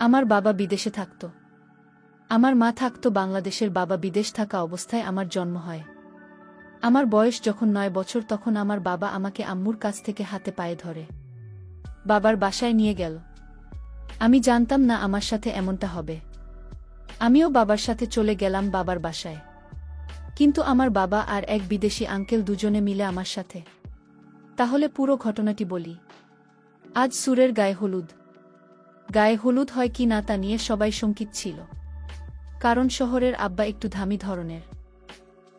আমার বাবা বিদেশে থাকত। আমার মা থাকত বাংলাদেশের। বাবা বিদেশ থাকা অবস্থায় আমার জন্ম হয়। আমার বয়স যখন 9 বছর তখন আমার বাবা আমাকে আম্মুর কাছ থেকে হাতে পায়ে ধরে বাবার বাসায় নিয়ে গেল। আমি জানতাম না আমার সাথে এমনটা হবে। আমিও বাবার সাথে চলে গেলাম বাবার বাসায়। কিন্তু আমার বাবা আর এক বিদেশি আঙ্কেল দুজনে মিলে আমার সাথে। তাহলে পুরো ঘটনাটি বলি। আজ সুরের গায়ে হলুদ। গায়ে হলুদ হয় কি না তা নিয়ে সবাই শঙ্কিত ছিল। কারণ শহরের আব্বা একটু ধামি ধরনের।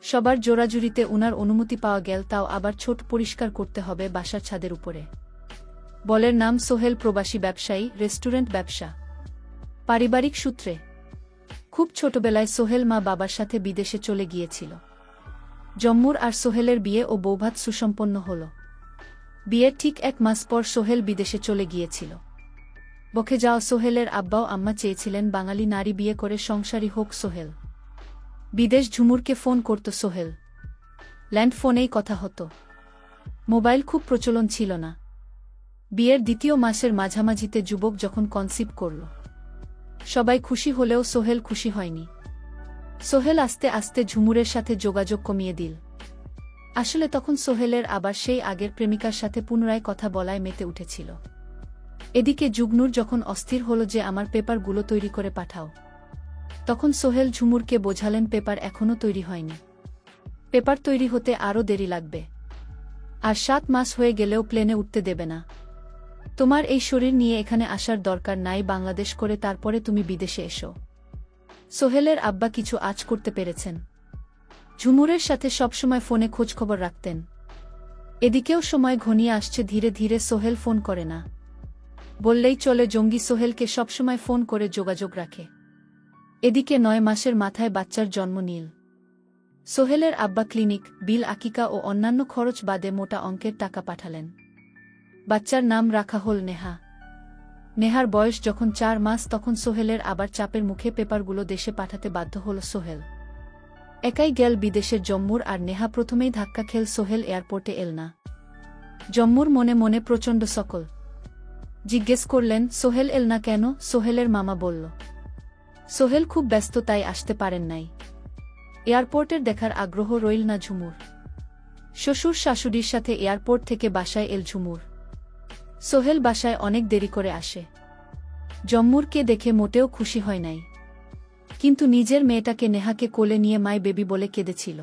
সবার জোরাজুরিতে উনার অনুমতি পাওয়া গেল, তাও আবার ছোট পরিষ্কার করতে হবে বাসার ছাদের উপরে। বলের নাম সোহেল, প্রবাসী ব্যবসায়ী, রেস্টুরেন্ট ব্যবসা। পারিবারিক সূত্রে খুব ছোটবেলায় সোহেল মা বাবার সাথে বিদেশে চলে গিয়েছিল। জম্মুর আর সোহেলের বিয়ে ও বৌভাত সুসম্পন্ন হল। বিয়ের ঠিক 1 মাস পর সোহেল বিদেশে চলে গিয়েছিল। বকে যাওয়া সোহেলের আব্বাও আম্মা চেয়েছিলেন বাঙালি নারী বিয়ে করে সংসারী হোক সোহেল। বিদেশ ঝুমুরকে ফোন করত সোহেল। ল্যান্ড ফোনেই কথা হতো। মোবাইল খুব প্রচলন ছিল না। বিয়ের 2য় মাসের মাঝামাঝিতে যুবক যখন কনসিভ করল, সবাই খুশি হলেও সোহেল খুশি হয়নি। সোহেল আস্তে আস্তে ঝুমুরের সাথে যোগাযোগ কমিয়ে দিল। আসলে তখন সোহেলের আবার সেই আগের প্রেমিকার সাথে পুনরায় কথা বলায় মেতে উঠেছিল। এদিকে যুগনূর যখন অস্থির হল যে আমার পেপারগুলো তৈরি করে পাঠাও, তখন সোহেল ঝুমুরকে বোঝালেন পেপার এখনও তৈরি হয়নি। পেপার তৈরি হতে আরও দেরি লাগবে। আর 7 মাস হয়ে গেলেও প্লেনে উঠতে দেবে না। তোমার এই শরীর নিয়ে এখানে আসার দরকার নাই, বাংলাদেশ করে তারপরে তুমি বিদেশে এসো। সোহেলের আব্বা কিছু আঁচ করতে পেরেছেন। ঝুমুরের সাথে সবসময় ফোনে খোঁজখবর রাখতেন। এদিকেও সময় ঘনিয়ে আসছে, ধীরে ধীরে সোহেল ফোন করে না। বললেই চলে, জঙ্গি সোহেলকে সবসময় ফোন করে যোগাযোগ রাখে। এদিকে 9 মাসের মাথায় বাচ্চার জন্ম নীল। সোহেলের আব্বা ক্লিনিক, বিল, আকিকা ও অন্যান্য খরচ বাদে মোটা অঙ্কের টাকা পাঠালেন। বাচ্চার নাম রাখা হল নেহা। নেহার বয়স যখন 4 মাস তখন সোহেলের আবার চাপের মুখে পেপারগুলো দেশে পাঠাতে বাধ্য হল সোহেল। একাই গেল বিদেশের জম্মুর, আর নেহা প্রথমেই ধাক্কা খেল সোহেল এয়ারপোর্টে এল না। জম্মুর মনে মনে প্রচণ্ড সকল। জিজ্ঞেস করলেন, সোহেল এল না কেন? সোহেলের মামা বলল, সোহেল খুব ব্যস্ত তাই আসতে পারেন নাই। এয়ারপোর্টের দেখার আগ্রহ রইল না ঝুমুর। শ্বশুর শাশুড়ির সাথে এয়ারপোর্ট থেকে বাসায় এল ঝুমুর। সোহেল বাসায় অনেক দেরি করে আসে। জম্মুরকে দেখে মোটেও খুশি হয় নাই। কিন্তু নিজের মেয়েটাকে, নেহাকে কোলে নিয়ে মাই বেবি বলে কেঁদেছিল।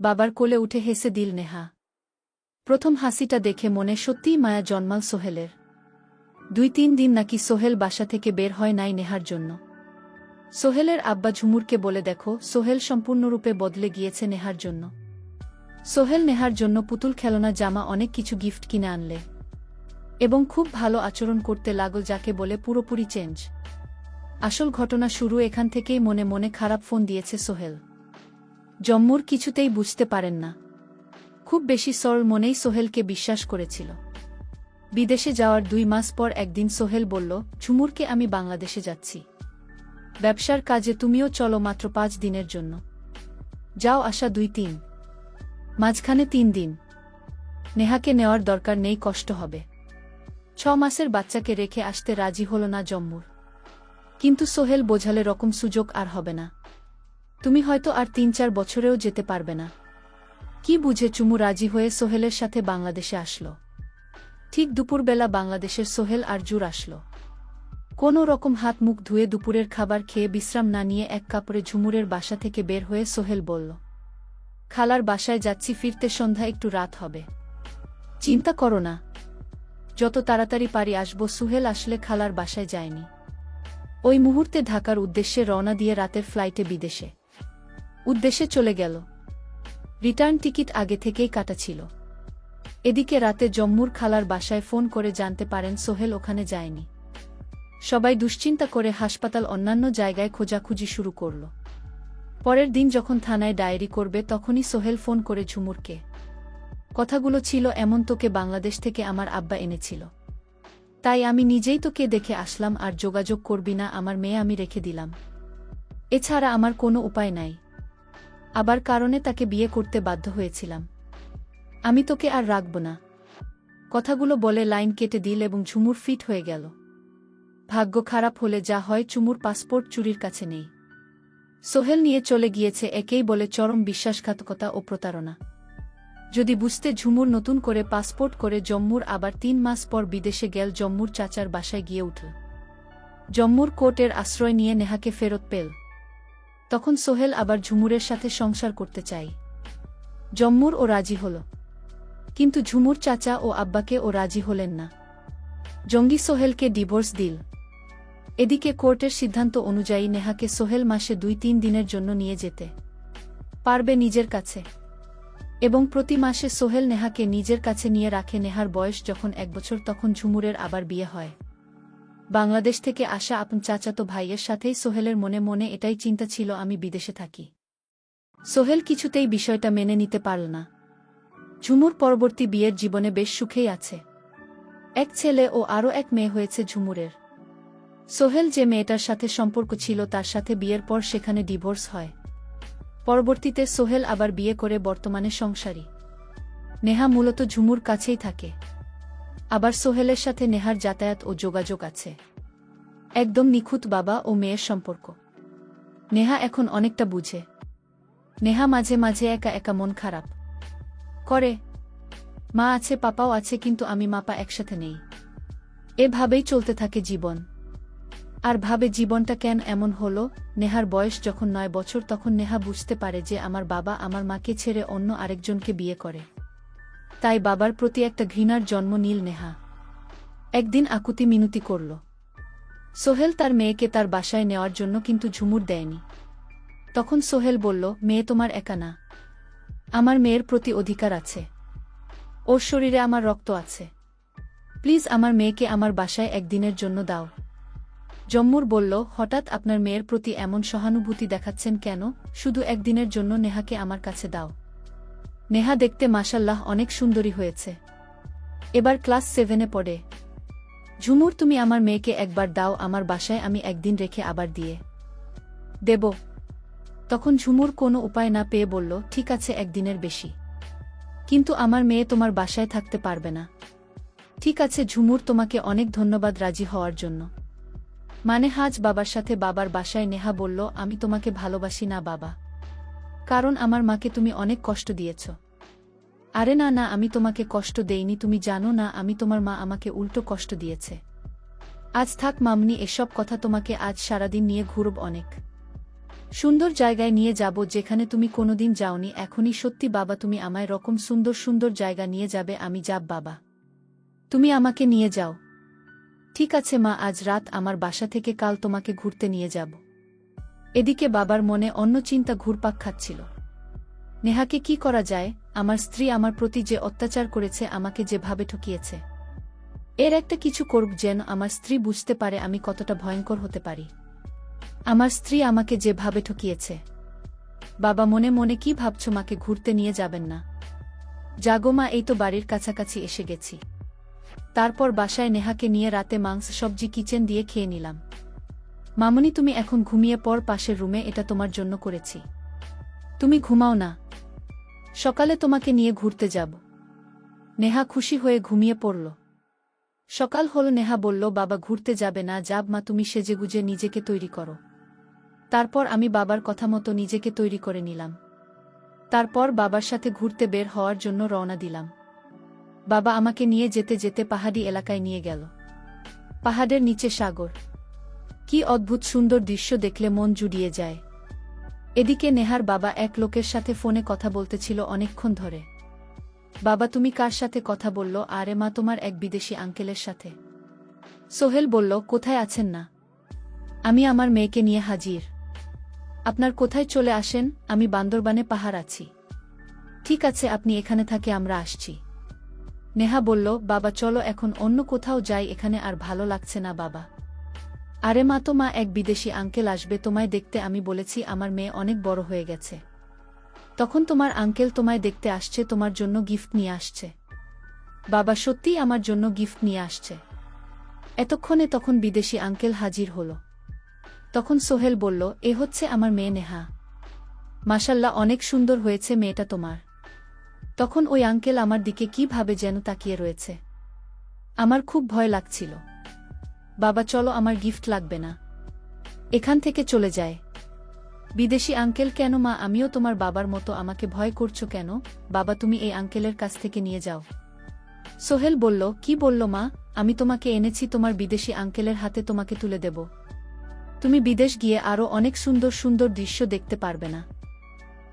বাবার কোলে উঠে হেসে দিল নেহা। প্রথম হাসিটা দেখে মনে সত্যিই মায়া জন্মাল সোহেলের। 2-3 দিন নাকি সোহেল বাসা থেকে বের হয় নাই নেহার জন্য। সোহেলের আব্বা ঝুমুরকে বলে, দেখো, সোহেল সম্পূর্ণরূপে বদলে গিয়েছে নেহার জন্য। সোহেল নেহার জন্য পুতুল, খেলনা, জামা, অনেক কিছু গিফট কিনে আনলে এবং খুব ভালো আচরণ করতে লাগল, যাকে বলে পুরোপুরি চেঞ্জ। আসল ঘটনা শুরু এখান থেকেই। মনে মনে খারাপ ফোন দিয়েছে সোহেল। জম্মুর কিছুতেই বুঝতে পারেন না। খুব বেশি সরল মনেই সোহেলকে বিশ্বাস করেছিল। বিদেশে যাওয়ার 2 মাস পর একদিন সোহেল বলল, ঝুমুরকে আমি বাংলাদেশে যাচ্ছি ব্যবসার কাজে, তুমিও চলো, মাত্র 5 দিনের জন্য। যাও আসা 2-3, মাঝখানে 3 দিন। নেহাকে নেওয়ার দরকার নেই, কষ্ট হবে। 6 মাসের বাচ্চাকে রেখে আসতে রাজি হল না জম্মুর। কিন্তু সোহেল বোঝালে, রকম সুযোগ আর হবে না। তুমি হয়তো আর 3-4 বছরেও যেতে পারবে না। কি বুঝে চুমু রাজি হয়ে সোহেলের সাথে বাংলাদেশে আসলো। ঠিক দুপুরবেলা বাংলাদেশের সোহেল আর জুর আসলো। কোনো রকম হাত মুখ ধুয়ে দুপুরের খাবার খেয়ে বিশ্রাম না নিয়ে এক কাপড়ে ঝুমুরের বাসা থেকে বের হয়ে সোহেল বলল, খালার বাসায় যাচ্ছি, ফিরতে সন্ধ্যা, একটু রাত হবে। চিন্তা করো না, যত তাড়াতাড়ি পারি আসবো। সোহেল আসলে খালার বাসায় যায়নি। ওই মুহূর্তে ঢাকার উদ্দেশ্যে রওনা দিয়ে রাতের ফ্লাইটে বিদেশে উদ্দেশ্যে চলে গেল। রিটার্ন টিকিট আগে থেকেই কাটা ছিল। এদিকে রাতে জম্মুর খালার বাসায় ফোন করে জানতে পারেন সোহেল ওখানে যায়নি। সবাই দুশ্চিন্তা করে হাসপাতাল, অন্যান্য জায়গায় খোঁজাখুঁজি শুরু করল। পরের দিন যখন থানায় ডায়েরি করবে তখনই সোহেল ফোন করে ঝুমুরকে। কথাগুলো ছিল এমন, তোকে বাংলাদেশ থেকে আমার আব্বা এনেছিল, তাই আমি নিজেই তোকে দেখে আসলাম। আর যোগাযোগ করবি না, আমার মেয়ে আমি রেখে দিলাম। এছাড়া আমার কোনো উপায় নাই। আবার কারণে তাকে বিয়ে করতে বাধ্য হয়েছিলাম। আমি তোকে আর রাখব না। কথাগুলো বলে লাইন কেটে দিল এবং ঝুমুর ফিট হয়ে গেল। ভাগ্য খারাপ হলে যা হয় চুমুর পাসপোর্ট চুরির কাছে নেই। সোহেল নিয়ে চলে গিয়েছে, একেই বলে চরম বিশ্বাসঘাতকতা ও প্রতারণা। যদি বুঝতে ঝুমুর নতুন করে পাসপোর্ট করে জম্মুর আবার ৩ মাস পর বিদেশে গেল, জম্মুর চাচার বাসায় গিয়ে উঠল। জম্মুর কোর্টের আশ্রয় নিয়ে নেহাকে ফেরত পেল। তখন সোহেল আবার ঝুমুরের সাথে সংসার করতে চাই। জম্মুর ও রাজি হল, কিন্তু ঝুমুর চাচা ও আব্বাকে ও রাজি হলেন না। জঙ্গি সোহেলকে ডিভোর্স দিল। এদিকে কোর্টের সিদ্ধান্ত অনুযায়ী নেহাকে সোহেল মাসে ২-৩ দিনের জন্য নিয়ে যেতে পারবে নিজের কাছে, এবং প্রতি মাসে সোহেল নেহাকে নিজের কাছে নিয়ে রাখে। নেহার বয়স যখন ১ বছর তখন ঝুমুরের আবার বিয়ে হয়। বাংলাদেশ থেকে আসা আপন চাচাতো ভাইয়ের সাথেই সোহেলের মনে মনে এটাই চিন্তা ছিল, আমি বিদেশে থাকি। সোহেল কিছুতেই বিষয়টা মেনে নিতে পারল না। ঝুমুর পরবর্তী বিয়ের জীবনে বেশ সুখেই আছে। এক ছেলে ও আরও এক মেয়ে হয়েছে ঝুমুরের। সোহেল যে মেয়েটার সাথে সম্পর্ক ছিল তার সাথে বিয়ের পর সেখানে ডিভোর্স হয়। পরবর্তীতে সোহেল আবার বিয়ে করে বর্তমানে সংসারী। নেহা মূলত ঝুমুর কাছেই থাকে। আবার সোহেলের সাথে নেহার যাতায়াত ও যোগাযোগ আছে। একদম নিখুঁত বাবা ও মেয়ের সম্পর্ক। নেহা এখন অনেকটা বুঝে। নেহা মাঝে মাঝে একা একা মন খারাপ করে। মা আছে, পাপাও আছে, কিন্তু আমি মাপা একসাথে নেই। এভাবেই চলতে থাকে জীবন। আর ভাবে জীবনটা কেন এমন হলো। নেহার বয়স যখন ৯ বছর তখন নেহা বুঝতে পারে যে আমার বাবা আমার মাকে ছেড়ে অন্য আরেকজনকে বিয়ে করে। তাই বাবার প্রতি একটা ঘৃণার জন্ম নিল নেহা। একদিন আকুতি মিনতি করল সোহেল তার মেয়েকে তার বাসায় নেওয়ার জন্য, কিন্তু ঝুমুর দেয়নি। তখন সোহেল বলল, মেয়ে তোমার একা না, আমার মেয়ের প্রতি অধিকার আছে। ওর শরীরে আমার রক্ত আছে। প্লিজ আমার মেয়েকে আমার বাসায় একদিনের জন্য দাও। জম্মুর বলল, হঠাৎ আপনার মেয়ের প্রতি এমন সহানুভূতি দেখাচ্ছেন কেন? শুধু একদিনের জন্য নেহাকে আমার কাছে দাও। নেহা দেখতে মাশাল্লাহ অনেক সুন্দরী হয়েছে। এবার ক্লাস 7-এ পড়ে। ঝুমুর, তুমি আমার মেয়েকে একবার দাও আমার বাসায়, আমি একদিন রেখে আবার দিয়ে দেব। তখন ঝুমুর কোনো উপায় না পেয়ে বলল, ঠিক আছে, একদিনের বেশি, কিন্তু আমার মেয়ে তোমার বাসায় থাকতে পারবে না। ঠিক আছে ঝুমুর, তোমাকে অনেক ধন্যবাদ রাজি হওয়ার জন্য। মানে হাজ বাবার সাথে বাবার বাসায়। নেহা বলল, আমি তোমাকে ভালোবাসি না বাবা, কারণ আমার মাকে তুমি অনেক কষ্ট দিয়েছ। আরে না না, আমি তোমাকে কষ্ট দেইনি, তুমি জানো না আমি তোমার মা আমাকে উল্টো কষ্ট দিয়েছে। আজ থাক মামনি, এসব কথা তোমাকে আজ সারাদিন নিয়ে ঘুরব, অনেক সুন্দর জায়গায় নিয়ে যাব যেখানে তুমি কোনোদিন যাওনি। এখনই সত্যি বাবা, তুমি আমায় রকম সুন্দর সুন্দর জায়গা নিয়ে যাবে। আমি যাব বাবা, তুমি আমাকে নিয়ে যাও। ঠিক আছে মা, আজ রাত আমার বাসা থেকে কাল তোমাকে ঘুরতে নিয়ে যাব। এদিকে বাবার মনে অন্য চিন্তা ঘুরপাক খাচ্ছিল। নেহাকে কি করা যায়? আমার স্ত্রী আমার প্রতি যে অত্যাচার করেছে, আমাকে যেভাবে ঠকিয়েছে, এর একটা কিছু করব যেন আমার স্ত্রী বুঝতে পারে আমি কতটা ভয়ঙ্কর হতে পারি। আমার স্ত্রী আমাকে যেভাবে ঠকিয়েছে। বাবা মনে মনে কি ভাবছ? মাকে ঘুরতে নিয়ে যাবেন না? জাগো মা, এই তো বাড়ির কাছাকাছি এসে গেছি। তারপর বাসায় নেহাকে নিয়ে রাতে মাংস সবজি কিচেন দিয়ে খেয়ে নিলাম। মামনি, তুমি এখন ঘুমিয়ে পড়, পাশের রুমে, এটা তোমার জন্য করেছি। তুমি ঘুমাও না, সকালে তোমাকে নিয়ে ঘুরতে যাব। নেহা খুশি হয়ে ঘুমিয়ে পড়ল। সকাল হল, নেহা বলল, বাবা ঘুরতে যাবে না? যাব মা, তুমি সেজেগুজে নিজেকে তৈরি করো। তারপর আমি বাবার কথা মতো নিজেকে তৈরি করে নিলাম। তারপর বাবার সাথে ঘুরতে বের হওয়ার জন্য রওনা দিলাম। বাবা আমাকে নিয়ে যেতে যেতে পাহাড়ি এলাকায় নিয়ে গেল। পাহাড়ের নিচে সাগর, কি অদ্ভুত সুন্দর দৃশ্য, দেখলে মন জুড়িয়ে যায়। এদিকে নেহার বাবা এক লোকের সাথে ফোনে কথা বলতেছিল অনেকক্ষণ ধরে। বাবা, তুমি কার সাথে কথা বলল? আরে মা, তোমার এক বিদেশি আঙ্কেলের সাথে। সোহেল বলল, কোথায় আছেন না? আমি আমার মেয়েকে নিয়ে হাজির। আপনার কোথায় চলে আসেন? আমি বান্দরবানে পাহাড় আছি। ঠিক আছে, আপনি এখানে থাকে, আমরা আসছি। নেহা বলল, বাবা চলো এখন অন্য কোথাও যাই, এখানে আর ভালো লাগছে না বাবা। আরে মা, তো মা, এক বিদেশি আঙ্কেল আসবে তোমায় দেখতে। আমি বলেছি আমার মেয়ে অনেক বড় হয়ে গেছে, তখন তোমার আঙ্কেল তোমায় দেখতে আসছে, তোমার জন্য গিফট নিয়ে আসছে। বাবা, সত্যিই আমার জন্য গিফট নিয়ে আসছে? এতক্ষণে তখন বিদেশি আঙ্কেল হাজির হল। তখন সোহেল বলল, এ হচ্ছে আমার মেয়ে নেহা। মাশাল্লাহ, অনেক সুন্দর হয়েছে মেয়েটা তোমার। তখন ওই আঙ্কেল আমার দিকে কিভাবে যেন তাকিয়ে রয়েছে। আমার খুব ভয় লাগছিল। বাবা চলো, আমার গিফট লাগবে না, এখান থেকে চলে যায়। বিদেশি আঙ্কেল, কেন মা? আমিও তোমার বাবার মতো, আমাকে ভয় করছো কেন? বাবা, তুমি এই আঙ্কেলের কাছ থেকে নিয়ে যাও। সোহেল বলল, কি বলল মা? আমি তোমাকে এনেছি তোমার বিদেশি আঙ্কেলের হাতে, তোমাকে তুলে দেব। তুমি বিদেশ গিয়ে আরও অনেক সুন্দর সুন্দর দৃশ্য দেখতে পারবে না।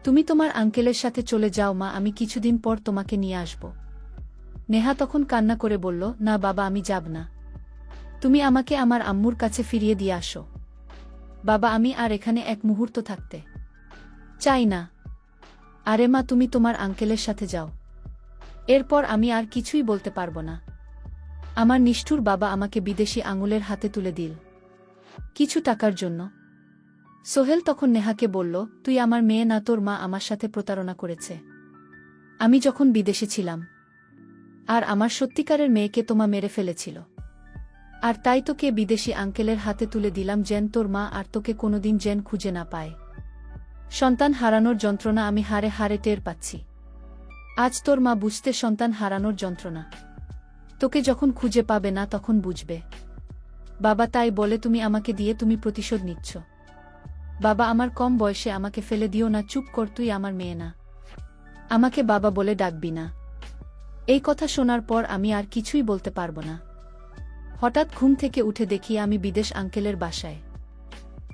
তুমি তোমার আঙ্কেলের সাথে চলে যাও মা, আমি কিছুদিন পর তোমাকে নিয়ে আসব। নেহা তখন কান্না করে বলল, না বাবা, আমি যাব না। তুমি আমাকে আমার আম্মুর কাছে ফিরিয়ে দিয়ে আসো। বাবা, আমি আর এখানে এক মুহূর্ত থাকতে চাই না। আরে মা, তুমি তোমার আঙ্কেলের সাথে যাও, এরপর আমি আর কিছুই বলতে পারবো না। আমার নিষ্ঠুর বাবা আমাকে বিদেশি আঙুলের হাতে তুলে দিল কিছু টাকার জন্য। সোহেল তখন নেহাকে বলল, তুই আমার মেয়ে না, তোর মা আমার সাথে প্রতারণা করেছে আমি যখন বিদেশে ছিলাম, আর আমার সত্যিকারের মেয়েকে তোমা মেরে ফেলেছিল। আর তাই তোকে বিদেশি আঙ্কেলের হাতে তুলে দিলাম, যেন তোর মা আর তোকে কোনোদিন যেন খুঁজে না পায়। সন্তান হারানোর যন্ত্রণা আমি হারে হারে টের পাচ্ছি। আজ তোর মা বুঝতে সন্তান হারানোর যন্ত্রণা। তোকে যখন খুঁজে পাবে না তখন বুঝবে। বাবা, তাই বলে তুমি আমাকে দিয়ে তুমি প্রতিশোধ নিচ্ছ? বাবা, আমার কম বয়সে আমাকে ফেলে দিও না। চুপ কর, তুই আমার মেয়ে না, আমাকে বাবা বলে ডাকবি না। এই কথা শোনার পর আমি আর কিছুই বলতে পারব না। হঠাৎ ঘুম থেকে উঠে দেখি আমি বিদেশ আঙ্কেলের বাসায়।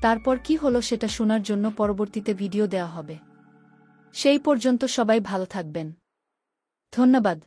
তারপর কি হলো সেটা শোনার জন্য পরবর্তীতে ভিডিও দেওয়া হবে। সেই পর্যন্ত সবাই ভালো থাকবেন। ধন্যবাদ।